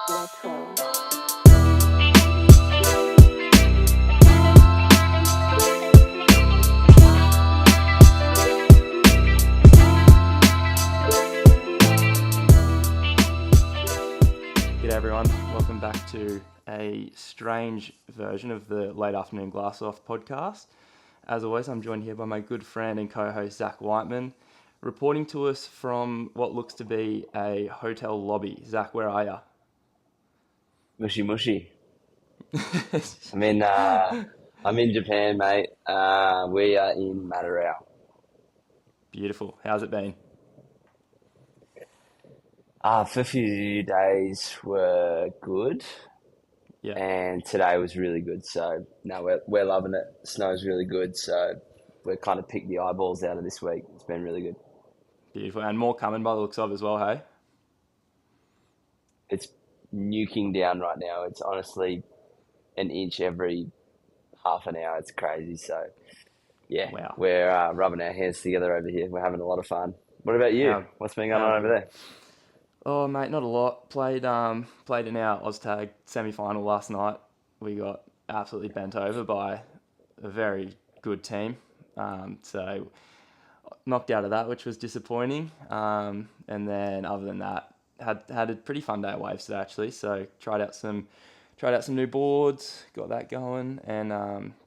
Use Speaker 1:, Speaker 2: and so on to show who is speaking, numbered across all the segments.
Speaker 1: retro.
Speaker 2: G'day everyone, welcome back to a strange version of the Late Afternoon Glass Off podcast. As always, I'm joined here by my good friend and co-host Zach Whiteman, reporting to us from what looks to be a hotel lobby. Zach, where are you?
Speaker 3: Mushy mushy. I'm in Japan, mate. We are in Matarao.
Speaker 2: Beautiful. How's it been?
Speaker 3: For a few days were good,
Speaker 2: Yeah,
Speaker 3: and today was really good. So no, we're loving it. Snow's really good, so we're kind of picked the eyeballs out of this week. It's been really good.
Speaker 2: beautiful. And more coming by the looks of as well, hey?
Speaker 3: It's nuking down right now. It's honestly an inch every half an hour. It's crazy. So yeah,
Speaker 2: Wow.
Speaker 3: we're rubbing our hands together over here. We're having a lot of fun. What about you?
Speaker 2: How,
Speaker 3: What's been going
Speaker 2: how
Speaker 3: on over
Speaker 2: good.
Speaker 3: there?
Speaker 2: Oh, mate, not a lot. Played in our OzTag semi-final last night. We got absolutely bent over by a very good team. So knocked out of that, which was disappointing. And then other than that, had a pretty fun day at Waves today actually. So tried out some new boards, got that going, and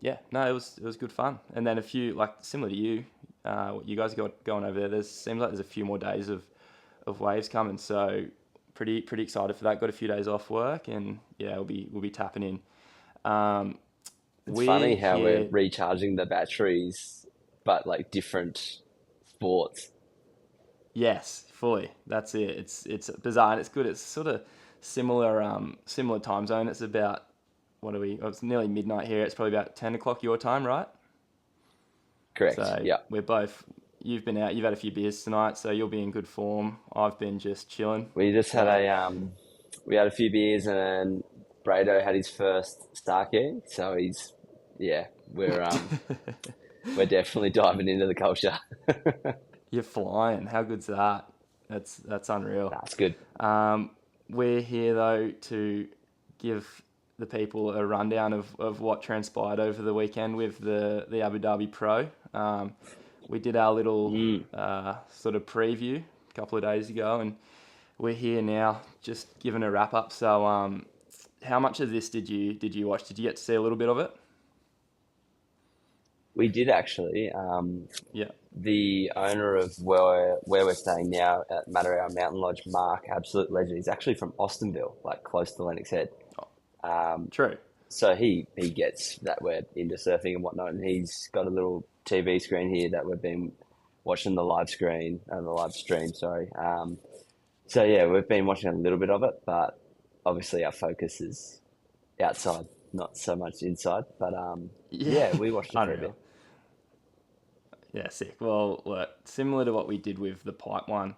Speaker 2: it was good fun. And then a few, like similar to you, what you guys got going over there. Seems like there's a few more days of Waves coming, so pretty excited for that. Got a few days off work, and yeah, we'll be tapping in. Um,
Speaker 3: It's
Speaker 2: we're
Speaker 3: funny how we're
Speaker 2: here.
Speaker 3: recharging the batteries, but like different sports.
Speaker 2: Yes, fully. That's it. It's bizarre and it's good. It's sort of similar time zone. It's about what are we? Oh, it's nearly midnight here. It's probably about 10 o'clock your time, right?
Speaker 3: Correct.
Speaker 2: So
Speaker 3: Yeah.
Speaker 2: we're both. You've been out. You've had a few beers tonight, so you'll be in good form. I've been just chilling.
Speaker 3: We just had
Speaker 2: So
Speaker 3: we had a few beers and then Brado had his first Starkey, so yeah, we're definitely diving into the culture.
Speaker 2: you're flying. How good's that? That's unreal.
Speaker 3: That's good.
Speaker 2: Um, we're here though to give the people a rundown of what transpired over the weekend with the Abu Dhabi Pro. We did our little
Speaker 3: Mm.
Speaker 2: sort of preview a couple of days ago, and we're here now just giving a wrap up. So, how much of this did you watch? Did you get to see a little bit of it?
Speaker 3: We did actually.
Speaker 2: Yeah.
Speaker 3: The owner of where we're staying now at Matarao Mountain Lodge, Mark, absolute legend. He's actually from Austinville, like close to Lennox Head. Um,
Speaker 2: True.
Speaker 3: so he gets that we're into surfing and whatnot, and he's got a little TV screen here that we've been watching the live stream. Sorry. So yeah, we've been watching a little bit of it, but obviously our focus is outside, not so much inside. But
Speaker 2: Yeah.
Speaker 3: yeah, we watched a fair bit.
Speaker 2: Unreal. Yeah, sick. Well, look, similar to what we did with the pipe one,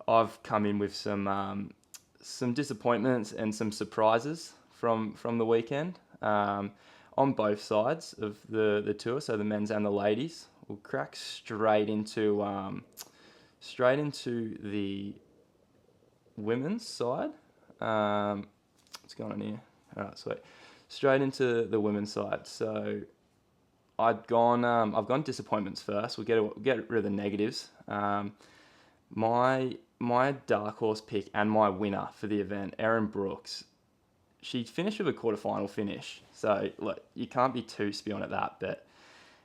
Speaker 2: I've come in with some disappointments and some surprises from the weekend on both sides of the tour, so the men's and the ladies. We'll crack straight into the women's side. What's going on here? All right, sweet. Straight into the women's side. So I've gone disappointments first. We'll get rid of the negatives. My dark horse pick and my winner for the event, Erin Brooks. She finished with a quarterfinal finish, so look, you can't be too spewing at that. But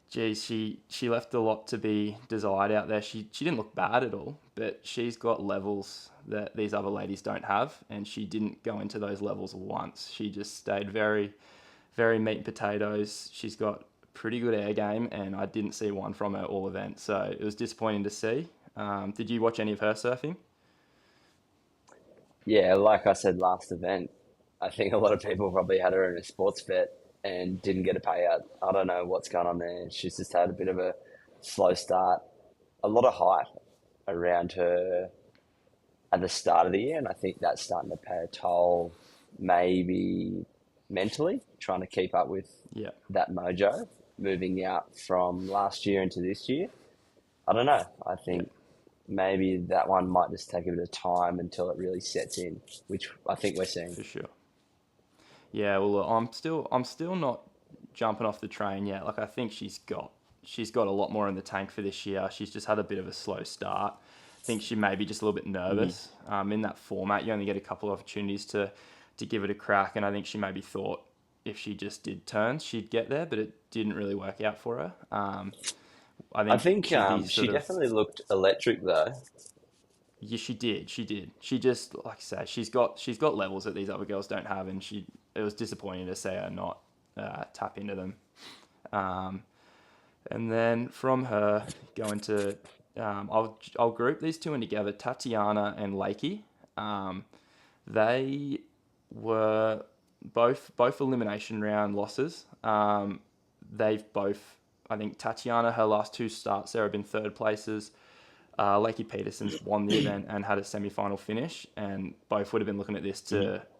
Speaker 2: geez, she left a lot to be desired out there. She didn't look bad at all, but she's got levels that these other ladies don't have, and she didn't go into those levels once. She just stayed very very meat and potatoes. She's got pretty good air game, and I didn't see one from her all event, so it was disappointing to see. Did you watch any of her surfing?
Speaker 3: Yeah, like I said last event, I think a lot of people probably had her in a sports bet and didn't get a payout. I don't know what's going on there. She's just had a bit of a slow start, a lot of hype around her at the start of the year, and I think that's starting to pay a toll, maybe mentally, trying to keep up with
Speaker 2: Yeah,
Speaker 3: that mojo moving out from last year into this year. I don't know. I
Speaker 2: yeah,
Speaker 3: think maybe that one might just take a bit of time until it really sets in, which I think we're seeing.
Speaker 2: For sure. Yeah, well, look, I'm still not jumping off the train yet. Like I think she's got a lot more in the tank for this year. She's just had a bit of a slow start. I think she may be just a little bit nervous. In that format, you only get a couple of opportunities to give it a crack, and I think she maybe thought if she just did turns, she'd get there, but it didn't really work out for her.
Speaker 3: I think
Speaker 2: she'd be
Speaker 3: she
Speaker 2: sort of
Speaker 3: definitely looked electric though.
Speaker 2: Yeah, she did. She did. She just, like I say, she's got levels that these other girls don't have, and it was disappointing to see her not tap into them. Um, and then from her going to, I'll group these two in together, Tatiana and Lakey. They were both elimination round losses. They've both, I think Tatiana, her last two starts there have been third places. Lakey Peterson's won the event and had a semi-final finish, and both would have been looking at this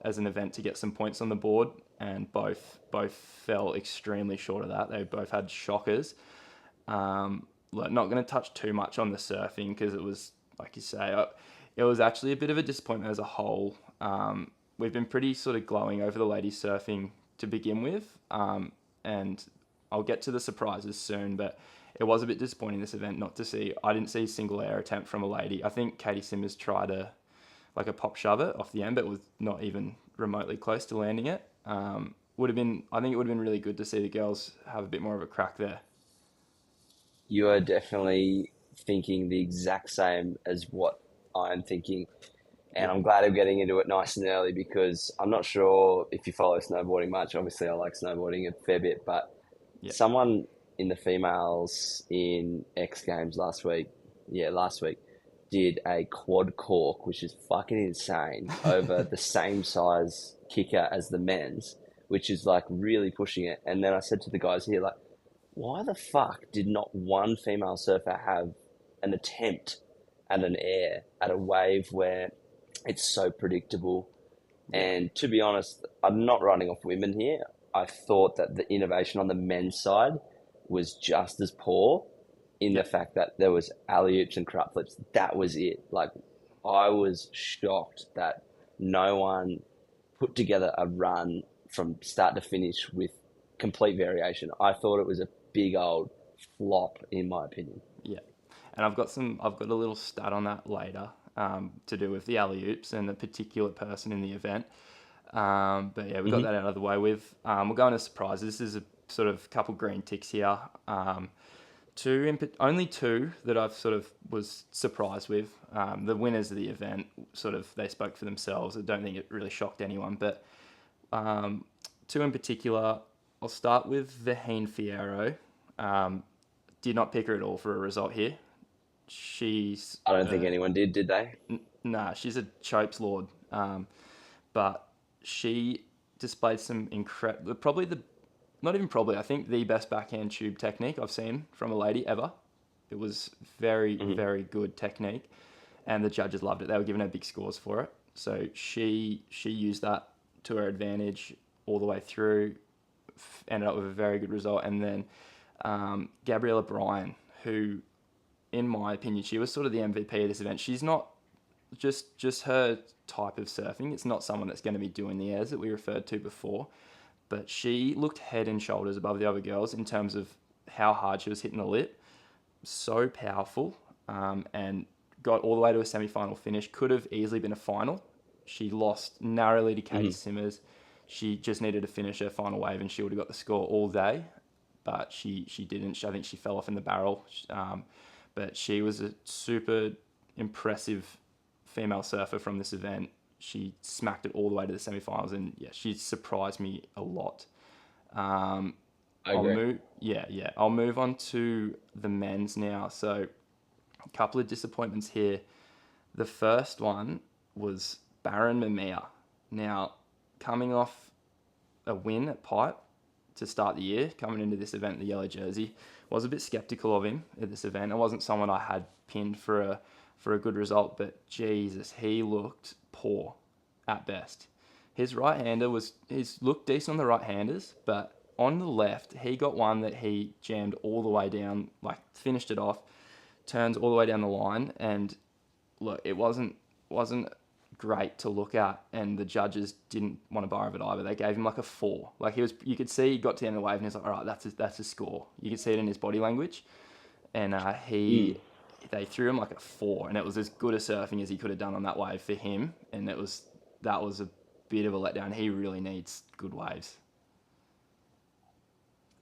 Speaker 2: as an event to get some points on the board, and both fell extremely short of that. They both had shockers. Not going to touch too much on the surfing because it was, like you say, it was actually a bit of a disappointment as a whole. We've been pretty sort of glowing over the ladies surfing to begin with, and I'll get to the surprises soon, but it was a bit disappointing this event not to see. I didn't see a single air attempt from a lady. I think Katie Simmers tried a pop shove it off the end, but was not even remotely close to landing it. I think it would have been really good to see the girls have a bit more of a crack there.
Speaker 3: You are definitely thinking the exact same as what I'm thinking. And I'm glad I'm getting into it nice and early because I'm not sure if you follow snowboarding much. Obviously, I like snowboarding a fair bit, but someone in the females in X Games last week, did a quad cork, which is fucking insane, over the same size kicker as the men's, which is like really pushing it. And then I said to the guys here, like, why the fuck did not one female surfer have an attempt at an air, at a wave where it's so predictable? And to be honest, I'm not running off women here. I thought that the innovation on the men's side was just as poor in the fact that there was alley-oops and crap flips. That was it. Like, I was shocked that no one put together a run from start to finish with complete variation. I thought it was a big old flop, in my opinion.
Speaker 2: Yeah, and I've got a little stat on that later to do with the alley-oops and the particular person in the event. But yeah, we got that out of the way with. We're going to surprises. This is a sort of couple green ticks here. Only two that I've sort of was surprised with. The winners of the event, sort of, they spoke for themselves. I don't think it really shocked anyone, but two in particular. I'll start with Vaheen Fierro. Did not pick her at all for a result here.
Speaker 3: I don't think anyone did they?
Speaker 2: Nah, she's a Chopes lord. But she displayed some incredible, I think the best backhand tube technique I've seen from a lady ever. It was very, very good technique, and the judges loved it. They were giving her big scores for it. So she used that to her advantage all the way through, ended up with a very good result. And then Gabriella Bryan, who, in my opinion, she was sort of the MVP of this event. She's not just her type of surfing. It's not someone that's going to be doing the airs that we referred to before, but she looked head and shoulders above the other girls in terms of how hard she was hitting the lip. So powerful, and got all the way to a semi-final finish. Could have easily been a final. She lost narrowly to Katie Simmers. She just needed to finish her final wave and she would have got the score all day, but she didn't. I think she fell off in the barrel. But she was a super impressive female surfer from this event. She smacked it all the way to the semi-finals, and yeah, she surprised me a lot.
Speaker 3: I agree.
Speaker 2: I'll move on to the men's now. So a couple of disappointments here. The first one was Baron Mamiya. Now, coming off a win at Pipe to start the year, coming into this event in the yellow jersey, was a bit sceptical of him at this event. It wasn't someone I had pinned for a good result, but Jesus, he looked poor at best. His right-hander he's looked decent on the right-handers, but on the left, he got one that he jammed all the way down, like finished it off, turns all the way down the line, and look, it wasn't great to look at, and the judges didn't want to bar of it either. They gave him like a 4. Like you could see he got to the end of the wave, and he's like, all right, that's a score. You could see it in his body language, and they threw him like a 4, and it was as good a surfing as he could have done on that wave for him, and that was a bit of a letdown. He really needs good waves.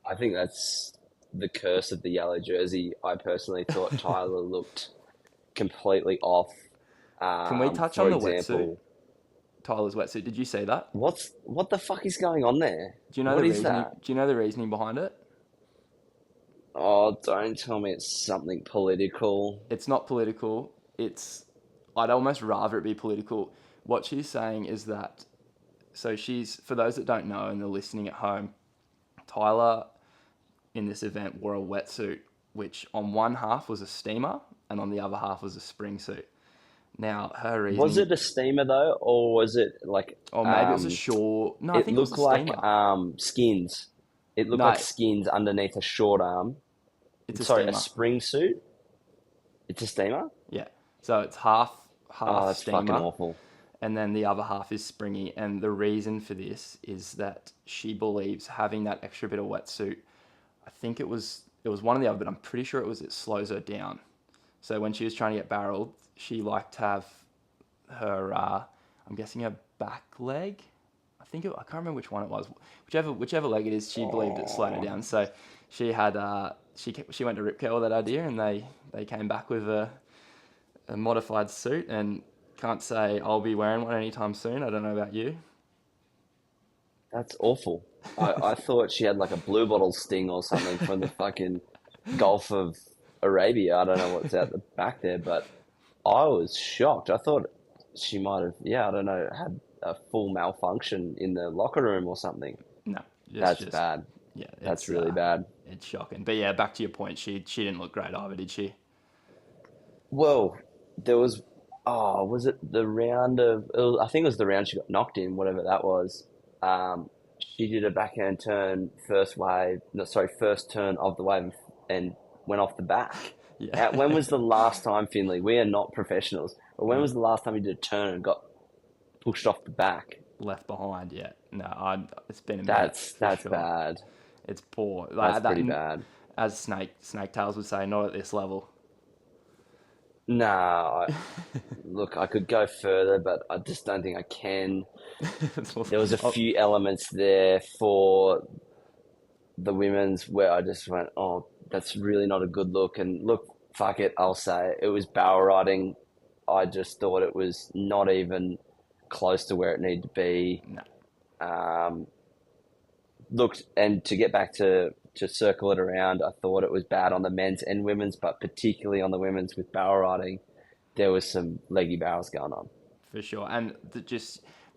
Speaker 3: I think that's the curse of the yellow jersey. I personally thought Tyler looked completely off.
Speaker 2: Can we touch on the wetsuit? Tyler's wetsuit. Did you see that?
Speaker 3: What the fuck is going on there?
Speaker 2: Do you know
Speaker 3: what
Speaker 2: the
Speaker 3: is
Speaker 2: reasoning?
Speaker 3: that?
Speaker 2: Do you know the reasoning behind it?
Speaker 3: Oh, don't tell me it's something political.
Speaker 2: It's not political. I'd almost rather it be political. What she's saying is that, so for those that don't know and they're listening at home, Tyler in this event wore a wetsuit, which on one half was a steamer and on the other half was a spring suit. Now, her reasoning...
Speaker 3: Was it a steamer though, or was it like...
Speaker 2: Or maybe it was a short... No, I think it was a steamer.
Speaker 3: Like skins. It looked like skins underneath a short arm.
Speaker 2: It's
Speaker 3: a spring suit? It's a steamer?
Speaker 2: Yeah. So it's half
Speaker 3: that's
Speaker 2: steamer.
Speaker 3: Fucking awful.
Speaker 2: And then the other half is springy. And the reason for this is that she believes having that extra bit of wetsuit, I think it was one or the other, but I'm pretty sure it slows her down. So when she was trying to get barreled, she liked to have her, I'm guessing her back leg. I can't remember which one it was. Whichever leg it is, she believed it slowed her down. So she had, she went to Rip Curl with that idea, and they came back with a modified suit, and can't say I'll be wearing one anytime soon. I don't know about you.
Speaker 3: That's awful. I thought she had like a blue bottle sting or something from the fucking Gulf of Arabia. I don't know what's out the back there, but I was shocked. I thought she might have, had a full malfunction in the locker room or something.
Speaker 2: No.
Speaker 3: That's bad.
Speaker 2: Yeah.
Speaker 3: That's really bad.
Speaker 2: It's shocking. But yeah, back to your point, she didn't look great either, did she?
Speaker 3: Well, there was, was it the round of, I think it was the round she got knocked in, whatever that was. She did a backhand turn, first turn of the wave and went off the back.
Speaker 2: Yeah.
Speaker 3: When was the last time, Finley? We are not professionals. But when was the last time you did a turn and got pushed off the back?
Speaker 2: Left behind, yeah. No, it's been a
Speaker 3: That's
Speaker 2: sure.
Speaker 3: bad.
Speaker 2: It's poor.
Speaker 3: That's pretty bad.
Speaker 2: As Snake Tails would say, not at this level.
Speaker 3: No, look, I could go further, but I just don't think I can. There was a few elements there for the women's where I just went, oh, that's really not a good look. And look, fuck it, I'll say it. It was barrel riding. I just thought it was not even close to where it needed to be.
Speaker 2: No.
Speaker 3: Looked, and to get back to circle it around, I thought it was bad on the men's and women's, but particularly on the women's with barrel riding, there was some leggy barrels going on.
Speaker 2: For sure. And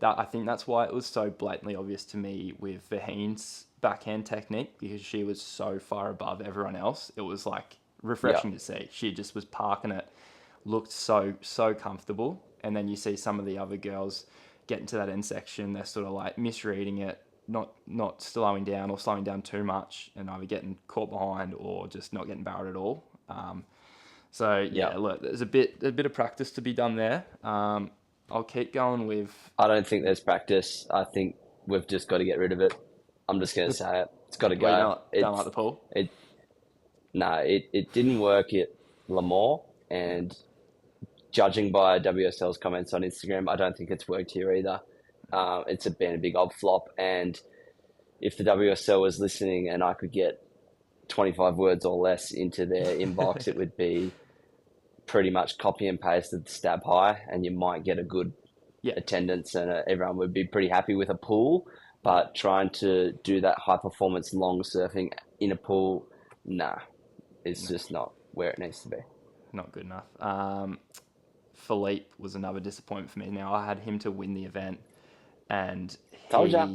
Speaker 2: I think that's why it was so blatantly obvious to me with Vaheen's backhand technique, because she was so far above everyone else. It was like refreshing to see. She just was parking it, looked so comfortable. And then you see some of the other girls get into that end section, they're sort of like misreading it, not slowing down or slowing down too much, and either getting caught behind or just not getting barreled at all. Look, there's a bit of practice to be done there. I'll keep going with...
Speaker 3: I don't think there's practice. I think we've just got to get rid of it. I'm just going to say it. It's got to go.
Speaker 2: Don't like the pool?
Speaker 3: It didn't work at Lemoore, and judging by WSL's comments on Instagram, I don't think it's worked here either. It's been a big old flop, and if the WSL was listening and I could get 25 words or less into their inbox, it would be pretty much copy and paste of the stab high, and you might get a good attendance, and everyone would be pretty happy with a pool. But trying to do that high performance long surfing in a pool, it's just not where it needs to be.
Speaker 2: Not good enough. Philippe was another disappointment for me. Now, I had him to win the event, and
Speaker 3: Told ya.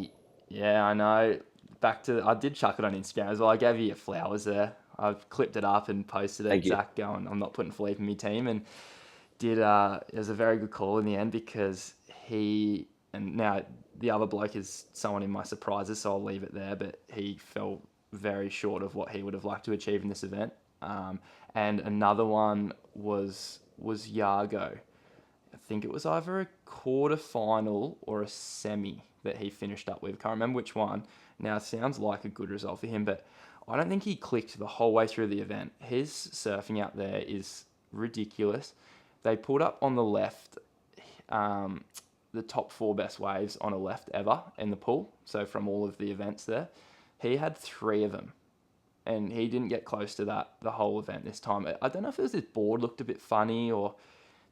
Speaker 2: Yeah, I know. I did chuck it on Instagram as well. I gave you your flowers there. I've clipped it up and posted it. Zach going, I'm not putting Philippe in my team, and it was a very good call in the end, because and now the other bloke is someone in my surprises, so I'll leave it there, but he fell very short of what he would have liked to achieve in this event. And another one was Yago. I think it was either a quarter final or a semi that he finished up with. Can't remember which one. Now, it sounds like a good result for him, but I don't think he clicked the whole way through the event. His surfing out there is ridiculous. They pulled up on the left the top 4 best waves on a left ever in the pool. So from all of the events there, he had 3 of them. And he didn't get close to that the whole event this time. I don't know if it was his board looked a bit funny or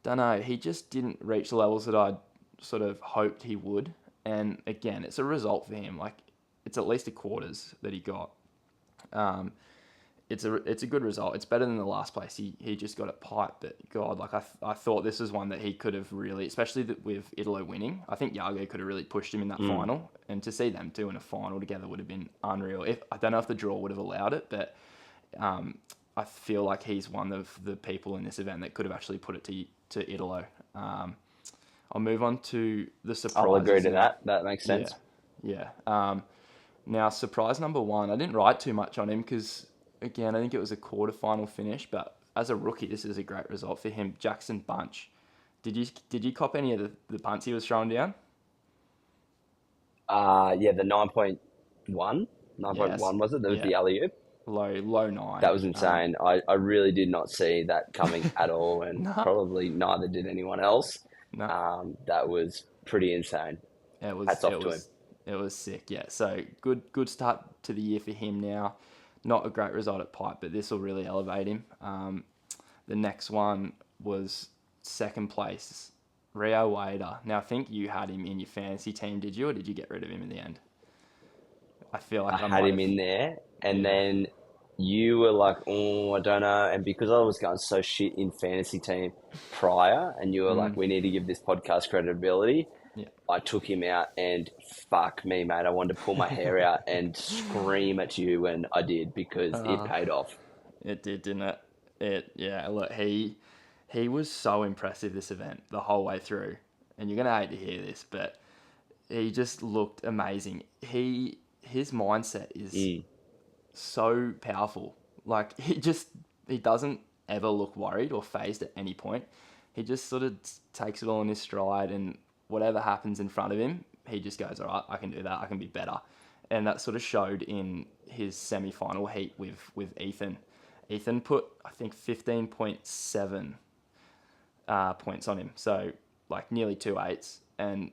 Speaker 2: don't know. He just didn't reach the levels that I'd sort of hoped he would. And again, it's a result for him. Like, it's at least a quarters that he got. It's a good result. It's better than the last place. He just got it piped. But God, like I thought this was one that he could have really, especially with Italo winning. I think Yago could have really pushed him in that final, and to see them two in a final together would have been unreal. I don't know if the draw would have allowed it, but I feel like he's one of the people in this event that could have actually put it to Italo. I'll move on to the surprises.
Speaker 3: I'll agree to that. That makes sense.
Speaker 2: Yeah. Now, surprise number 1, I didn't write too much on him because, again, I think it was a quarterfinal finish, but as a rookie, this is a great result for him. Jackson Bunch. Did you cop any of the punts he was throwing down?
Speaker 3: Yeah, the 9.1. 9.1 was it? That was the alley-oop.
Speaker 2: Low 9.
Speaker 3: That was insane. I really did not see that coming at all, and probably neither did anyone else.
Speaker 2: No.
Speaker 3: That was pretty insane. Hats off to him.
Speaker 2: It was sick, yeah. So good start to the year for him now. Not a great result at Pipe, but this will really elevate him. The next one was second place, Rio Wader. Now, I think you had him in your fantasy team, did you, or did you get rid of him in the end? I feel like
Speaker 3: I had him in there, and then you were like, oh, I don't know. And because I was going so shit in fantasy team prior, and you were like, we need to give this podcast credibility, I took him out, and fuck me, mate. I wanted to pull my hair out and scream at you when I did, because it paid off.
Speaker 2: It did, didn't it? Look, he was so impressive this event the whole way through. And you're going to hate to hear this, but he just looked amazing. His mindset is so powerful. Like, he doesn't ever look worried or phased at any point. He just sort of takes it all in his stride, and whatever happens in front of him, he just goes, all right, I can do that. I can be better. And that sort of showed in his semi-final heat with Ethan. Ethan put, I think, 15.7 points on him. So, like, nearly 2 8s. And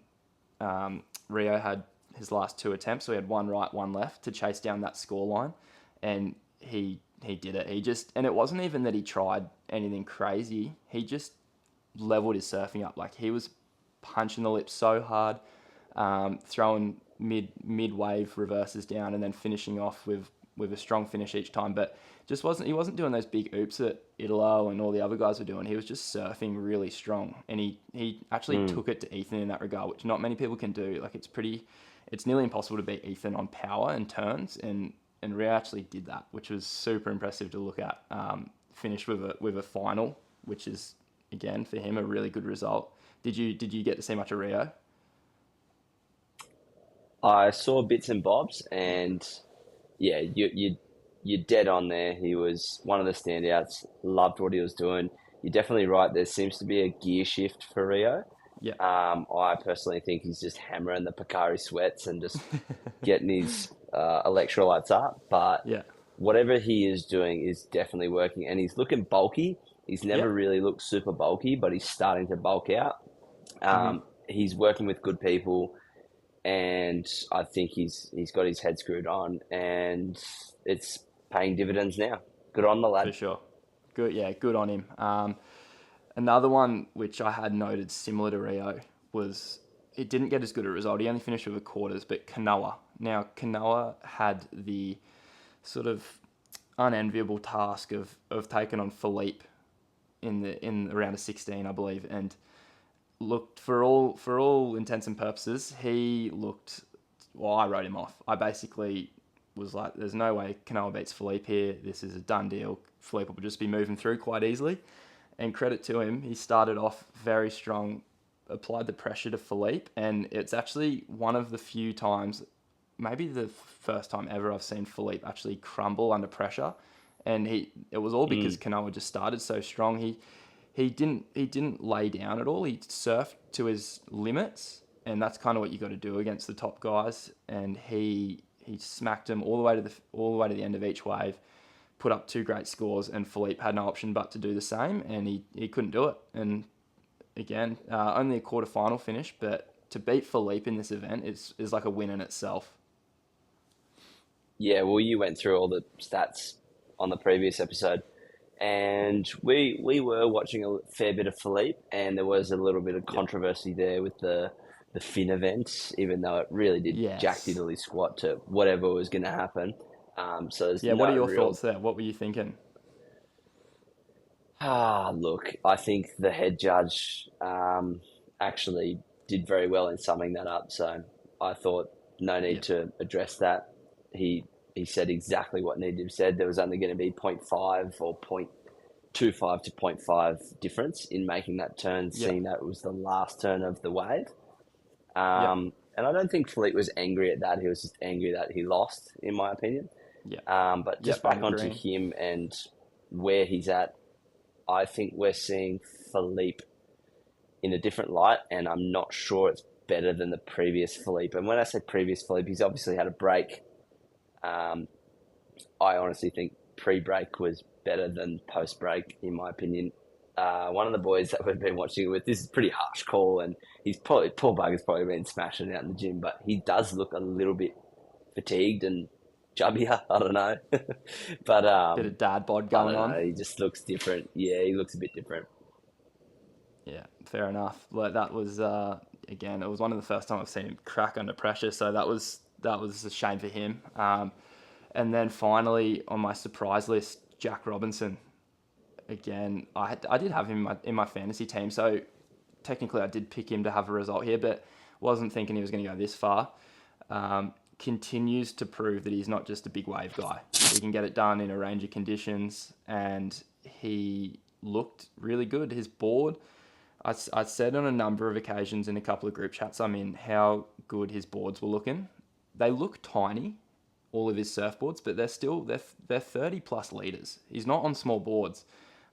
Speaker 2: Rio had his last 2 attempts. So he had 1 right, 1 left to chase down that scoreline. And he did it. And it wasn't even that he tried anything crazy. He just leveled his surfing up. Like, he was punching the lips so hard, throwing mid-wave reverses down, and then finishing off with a strong finish each time. But he wasn't doing those big oops that Italo and all the other guys were doing. He was just surfing really strong, and he actually took it to Ethan in that regard, which not many people can do. Like, it's nearly impossible to beat Ethan on power and turns, and Rio actually did that, which was super impressive to look at. Finished with a final, which is, again, for him, a really good result. Did you get to see much of Rio?
Speaker 3: I saw bits and bobs, and yeah, you're dead on there. He was one of the standouts. Loved what he was doing. You're definitely right. There seems to be a gear shift for Rio.
Speaker 2: Yeah.
Speaker 3: I personally think he's just hammering the Picari sweats and just getting his electrolytes up. But whatever he is doing is definitely working, and he's looking bulky. He's never really looked super bulky, but he's starting to bulk out. He's working with good people, and I think he's got his head screwed on, and it's paying dividends now. Good on the lad.
Speaker 2: For sure. Good on him. Another one which I had noted similar to Rio was it didn't get as good a result. He only finished with a quarters, but Kanoa. Now, Kanoa had the sort of unenviable task of taking on Philippe in the round of 16, I believe, and looked for all intents and purposes, he looked. Well, I wrote him off. I basically was like, "There's no way Kanoa beats Philippe here. This is a done deal. Philippe will just be moving through quite easily." And credit to him, he started off very strong, applied the pressure to Philippe, and it's actually one of the few times, maybe the first time ever, I've seen Philippe actually crumble under pressure and it was all because Kanoa just started so strong. He didn't lay down at all. He surfed to his limits, and that's kind of what you got to do against the top guys. And he smacked him all the way to the end of each wave, put up 2 great scores, and Philippe had no option but to do the same, and he couldn't do it. And again, only a quarterfinal finish, but to beat Philippe in this event is like a win in itself.
Speaker 3: Yeah, well, you went through all the stats on the previous episode, and we were watching a fair bit of Philippe, and there was a little bit of controversy there with the Finn event, even though it really did jack diddly squat to whatever was going to happen. So there's
Speaker 2: what are your thoughts there? What were you thinking?
Speaker 3: Look, I think the head judge actually did very well in summing that up. So I thought no need to address that. He said exactly what needed to be said. There was only going to be 0.5 or 0.25 to 0.5 difference in making that turn, seeing that it was the last turn of the wave. And I don't think Philippe was angry at that. He was just angry that he lost, in my opinion. But just back onto him and where he's at, I think we're seeing Philippe in a different light, and I'm not sure it's better than the previous Philippe. And when I say previous Philippe, he's obviously had a break. I honestly think pre-break was better than post-break, in my opinion. One of the boys that we've been watching with, this is a pretty harsh call, and he's probably, poor bugger's probably been smashing it out in the gym, but he does look a little bit fatigued and chubbier, I don't know. But
Speaker 2: bit of dad bod going on.
Speaker 3: He just looks different. Yeah, he looks a bit different.
Speaker 2: Yeah, fair enough. Like that was again, it was one of the first time I've seen him crack under pressure, so that was a shame for him. And then finally on my surprise list, Jack Robinson. Again, I did have him in my fantasy team, so technically I did pick him to have a result here, but wasn't thinking he was going to go this far. Continues to prove that he's not just a big wave guy. He can get it done in a range of conditions, and he looked really good. His board, I said on a number of occasions in a couple of group chats I'm in how good his boards were looking. They look tiny, all of his surfboards, but they're 30 plus liters. He's not on small boards,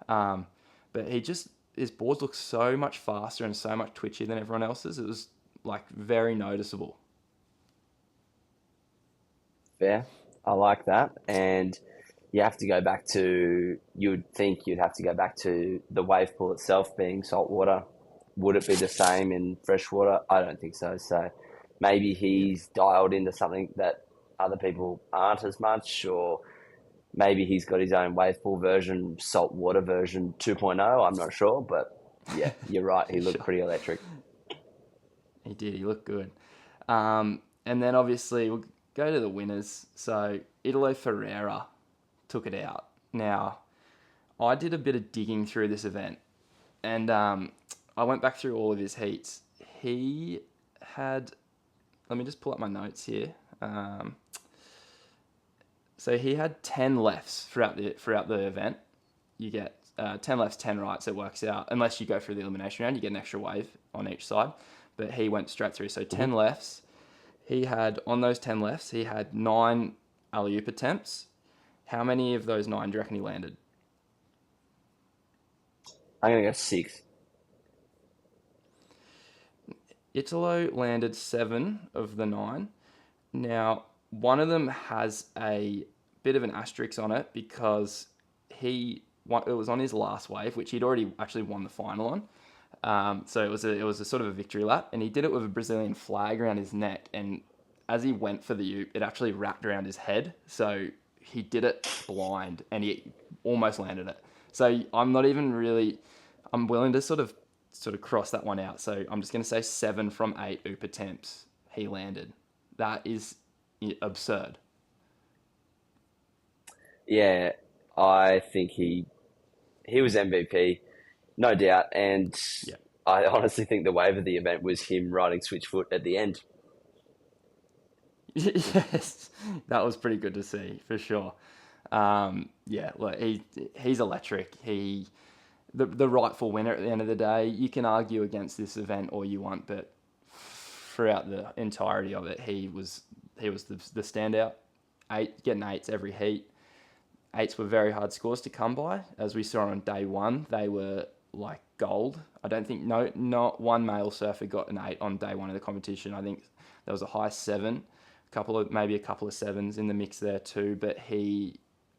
Speaker 2: but his boards look so much faster and so much twitchier than everyone else's. It was like very noticeable.
Speaker 3: Fair. I like that. And you have to go back to, you'd have to go back to the wave pool itself being saltwater. Would it be the same in freshwater? I don't think so. So maybe he's dialed into something that other people aren't as much, or maybe he's got his own wave pool version, saltwater version 2.0. I'm not sure, but yeah, you're right. He looked pretty electric.
Speaker 2: He did. He looked good. And then obviously we'll go to the winners. So Italo Ferreira took it out. Now, I did a bit of digging through this event, and I went back through all of his heats. He had, let me just pull up my notes here. So he had 10 lefts throughout the event. You get 10 lefts, 10 rights. It works out. Unless you go through the elimination round, you get an extra wave on each side. But he went straight through. So 10 lefts. He had, on those 10 lefts, he had 9 alley-oop attempts. How many of those 9 do you reckon he landed?
Speaker 3: I'm going to go 6.
Speaker 2: Italo landed 7 of the 9. Now, one of them has a bit of an asterisk on it because it was on his last wave, which he'd already actually won the final on. So it was a sort of a victory lap, and he did it with a Brazilian flag around his neck. And as he went for the oop, it actually wrapped around his head. So he did it blind, and he almost landed it. So I'm willing to sort of cross that one out. So I'm just going to say 7 from 8 oop attempts he landed. That is absurd.
Speaker 3: Yeah, I think he was MVP, no doubt. And I honestly think the wave of the event was him riding Switchfoot at the end.
Speaker 2: Yes, that was pretty good to see for sure. Look, he's electric. The rightful winner at the end of the day. You can argue against this event all you want, but throughout the entirety of it, he was the standout. Getting 8s every heat. eights were very hard scores to come by. As we saw on day one, they were like gold. I don't think not one male surfer got an 8 on day one of the competition. I think there was a high 7, maybe a couple of 7s in the mix there too. But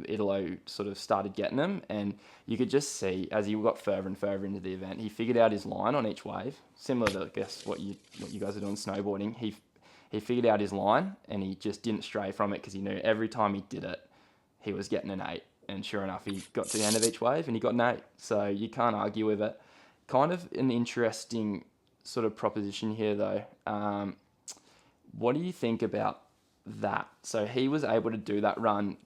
Speaker 2: Italo sort of started getting them, and you could just see as he got further and further into the event, he figured out his line on each wave, similar to I guess what you guys are doing snowboarding. He figured out his line, and he just didn't stray from it because he knew every time he did it, he was getting an 8. And sure enough, he got to the end of each wave and he got an 8. So you can't argue with it. Kind of an interesting sort of proposition here, though. What do you think about that? So he was able to do that run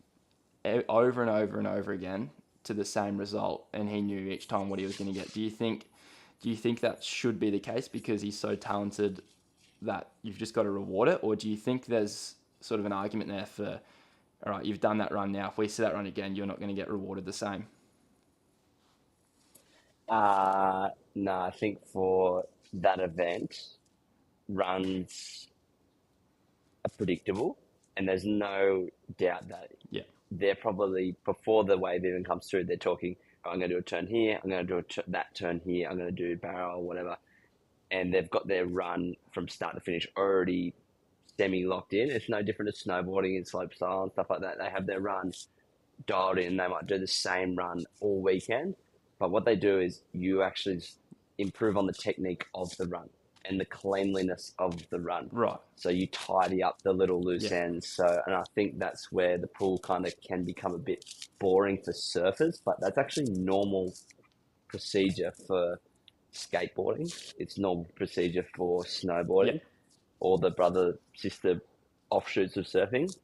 Speaker 2: over and over and over again to the same result, and he knew each time what he was going to get. Do you think that should be the case because he's so talented that you've just got to reward it, or do you think there's sort of an argument there for, all right, you've done that run now, if we see that run again, you're not going to get rewarded the same?
Speaker 3: No, I think for that event, runs are predictable, and there's no doubt that they're probably, before the wave even comes through, they're talking, oh, I'm going to do a turn here, I'm going to do that turn here, I'm going to do barrel, whatever. And they've got their run from start to finish already semi-locked in. It's no different to snowboarding and slopestyle and stuff like that. They have their runs dialed in. They might do the same run all weekend. But what they do is you actually improve on the technique of the run and the cleanliness of the run.
Speaker 2: Right.
Speaker 3: So you tidy up the little loose ends. So, and I think that's where the pool kind of can become a bit boring for surfers, but that's actually normal procedure for skateboarding. It's normal procedure for snowboarding or the brother-sister offshoots of surfing.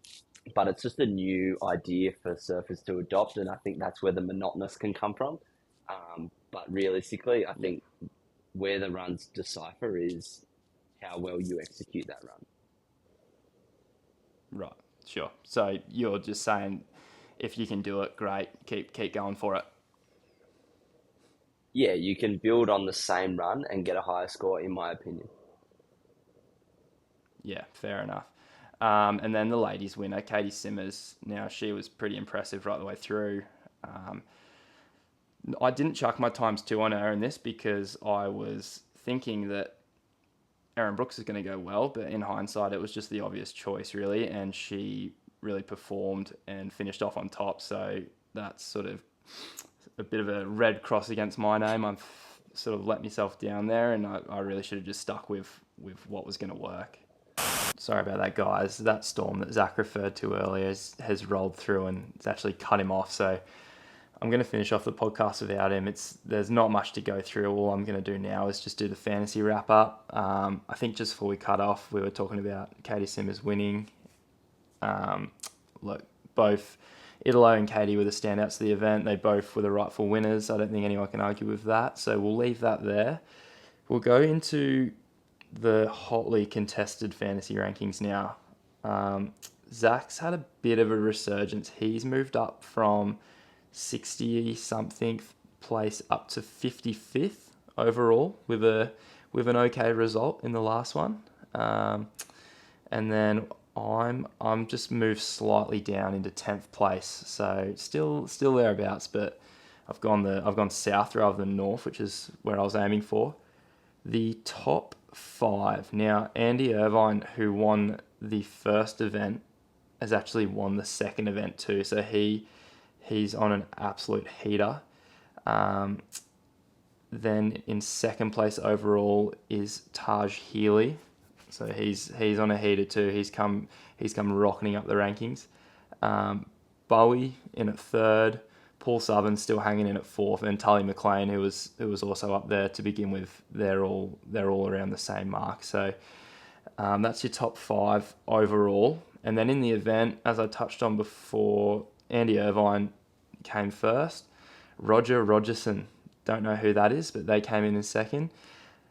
Speaker 3: But it's just a new idea for surfers to adopt, and I think that's where the monotonous can come from. But realistically, I think where the runs decipher is how well you execute that run.
Speaker 2: Right, sure. So you're just saying if you can do it, great, keep going for it.
Speaker 3: Yeah, you can build on the same run and get a higher score, in my opinion.
Speaker 2: Yeah, fair enough. And then the ladies winner, Katie Simmers. Now, she was pretty impressive right the way through. I didn't chuck my ×2 on her in this because I was thinking that Erin Brooks is going to go well, but in hindsight, it was just the obvious choice, really, and she really performed and finished off on top. So that's sort of a bit of a red cross against my name. I've sort of let myself down there, and I really should have just stuck with what was going to work. Sorry about that, guys. That storm that Zach referred to earlier has rolled through and it's actually cut him off. So I'm going to finish off the podcast without him. There's not much to go through. All I'm going to do now is just do the fantasy wrap up. I think just before we cut off, we were talking about Katie Simmers winning. Look, both Italo and Katie were the standouts of the event. They both were the rightful winners. I don't think anyone can argue with that. So we'll leave that there. We'll go into the hotly contested fantasy rankings now. Zach's had a bit of a resurgence. He's moved up from 60-something place up to 55th overall with an okay result in the last one. And then I'm just moved slightly down into 10th place, so still thereabouts, but I've gone south rather than north, which is where I was aiming for. The top 5 now. Andy Irvine, who won the first event, has actually won the second event too, so he's on an absolute heater. Then in second place overall is Taj Healy. So he's on a heater too. He's come rocketing up the rankings. Bowie in at third. Paul Southern still hanging in at fourth, and Tully McLean, who was also up there to begin with. They're all around the same mark. So that's your top 5 overall. And then in the event, as I touched on before, Andy Irvine came first. Roger Rogerson, don't know who that is, but they came in second.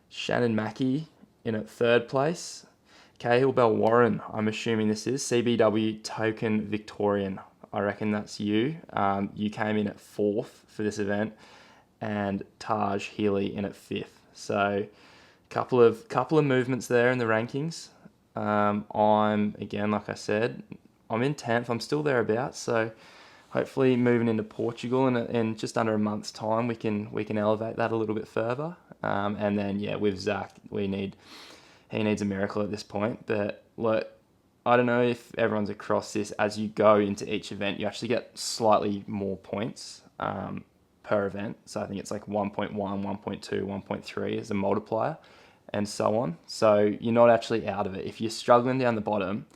Speaker 2: Shannon Mackey in at third place. Cahill Bell Warren, I'm assuming this is CBW Token Victorian. I reckon that's you. You came in at 4th for this event, and Taj Healy in at 5th. So couple of movements there in the rankings. I'm, again, like I said, I'm in 10th. I'm still thereabouts, so hopefully moving into Portugal in just under a month's time, we can elevate that a little bit further. And then with Zach, he needs a miracle at this point. But look, I don't know if everyone's across this. As you go into each event, you actually get slightly more points per event. So I think it's like 1.1, 1.2, 1.3 as a multiplier, and so on. So you're not actually out of it. If you're struggling down the bottom,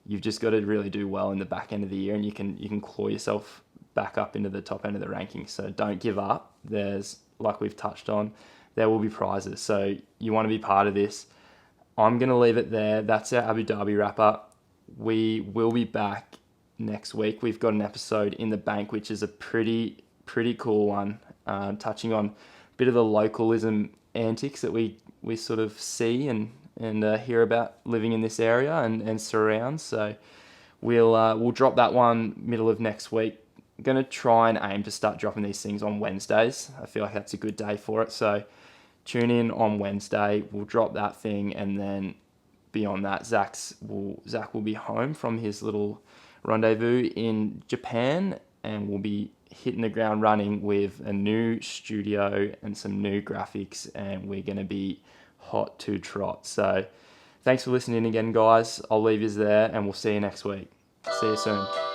Speaker 2: you've just got to really do well in the back end of the year, and you can claw yourself back up into the top end of the rankings. So don't give up. There's, like we've touched on, there will be prizes. So you want to be part of this. I'm going to leave it there. That's our Abu Dhabi wrap up. We will be back next week. We've got an episode in the bank, which is a pretty cool one, touching on a bit of the localism antics that we sort of see and hear about living in this area and surrounds. So we'll drop that one middle of next week. I'm going to try and aim to start dropping these things on Wednesdays. I feel like that's a good day for it. So tune in on Wednesday. We'll drop that thing, and then beyond that, Zach will be home from his little rendezvous in Japan, and we'll be hitting the ground running with a new studio and some new graphics, and we're going to be hot to trot. So thanks for listening again, guys. I'll leave you there, and we'll see you next week. See you soon.